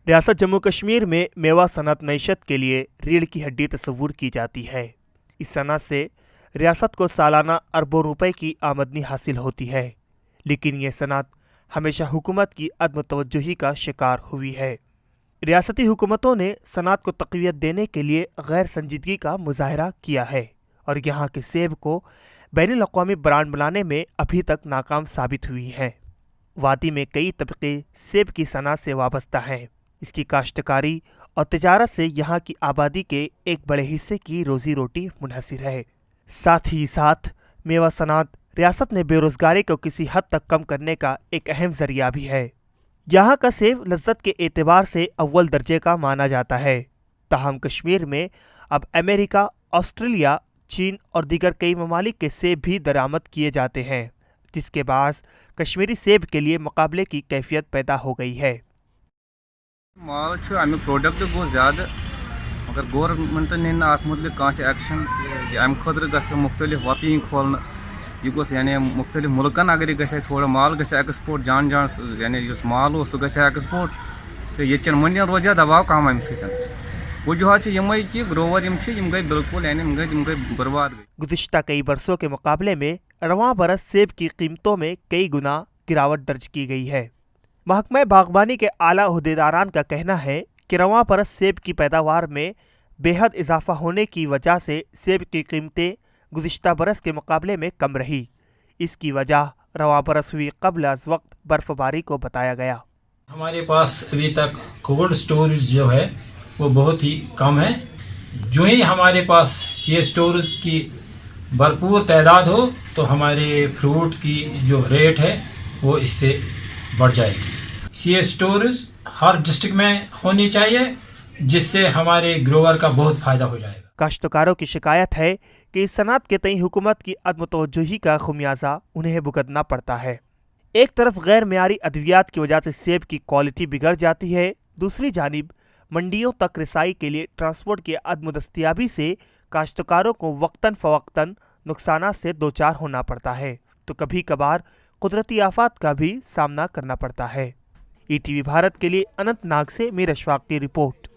ریاست جموں کشمیر میں میوہ صنعت معیشت کے لیے ریڑھ کی ہڈی تصور کی جاتی ہے۔ اس صنعت سے ریاست کو سالانہ اربوں روپے کی آمدنی حاصل ہوتی ہے، لیکن یہ صنعت ہمیشہ حکومت کی عدم توجہی کا شکار ہوئی ہے۔ ریاستی حکومتوں نے صنعت کو تقویت دینے کے لیے غیر سنجیدگی کا مظاہرہ کیا ہے اور یہاں کے سیب کو بین الاقوامی برانڈ بنانے میں ابھی تک ناکام ثابت ہوئی ہیں۔ وادی میں کئی طبقے سیب کی صنعت سے وابستہ ہیں۔ اس کی کاشتکاری اور تجارت سے یہاں کی آبادی کے ایک بڑے حصے کی روزی روٹی منحصر ہے۔ ساتھ ہی ساتھ میوہ صنعت ریاست میں بے روزگاری کو کسی حد تک کم کرنے کا ایک اہم ذریعہ بھی ہے۔ یہاں کا سیب لذت کے اعتبار سے اول درجے کا مانا جاتا ہے، تاہم کشمیر میں اب امریکہ، آسٹریلیا، چین اور دیگر کئی ممالک کے سیب بھی درآمد کیے جاتے ہیں، جس کے باعث کشمیری سیب کے لیے مقابلے کی کیفیت پیدا ہو گئی ہے۔ مال امیک پروڈکٹ گو زیادہ مگر گورنمنٹ نی ات متعلق کھانا ایکشن ام خاطر گھس مختلف وتہ کھولنا یہ گوس یعنی مختلف ملکن اگر یہ گھس تھوڑا مال گھس ایکسپورٹ جان یعنی اس مال سہ گھس ایکسپورٹ تو یہ منڈین روز دباؤ کم امہ سۭتۍ وجوہات یمے کہ گروور یم گئی بالکل یعنی گئی برباد گئی۔ گزشتہ کئی برسوں کے مقابلے میں رواں برس سیب کی قیمتوں میں کئی گنا گراوٹ درج کی گئی ہے۔ محکمہ باغبانی کے اعلیٰ عہدیداران کا کہنا ہے کہ رواں برس سیب کی پیداوار میں بے حد اضافہ ہونے کی وجہ سے سیب کی قیمتیں گزشتہ برس کے مقابلے میں کم رہی۔ اس کی وجہ رواں برس ہوئی قبل از وقت برف باری کو بتایا گیا۔ ہمارے پاس ابھی تک کولڈ اسٹوریج جو ہے وہ بہت ہی کم ہے۔ جو ہی ہمارے پاس سی اسٹورز کی بھرپور تعداد ہو تو ہمارے فروٹ کی جو ریٹ ہے وہ اس سے بڑھ جائے گی۔ سی اسٹورز ہر ڈسٹرکٹ میں ہونی چاہیے جس سے ہمارے گروور کا بہت فائدہ ہو جائے گا۔ کاشتکاروں کی شکایت ہے کہ اس صنعت کے تئیں حکومت کی عدم توجہی کا خمیازہ انہیں بھگتنا پڑتا ہے۔ ایک طرف غیر معیاری ادویات کی وجہ سے سیب کی کوالٹی بگڑ جاتی ہے، دوسری جانب منڈیوں تک رسائی کے لیے ٹرانسپورٹ کی عدم دستیابی سے کاشتکاروں کو وقتاً فوقتاً نقصانات سے دوچار ہونا پڑتا ہے، تو کبھی کبھار قدرتی آفات کا بھی سامنا کرنا پڑتا ہے۔ ای ٹی وی بھارت کے لیے اننت ناگ سے میر اشفاق کی رپورٹ۔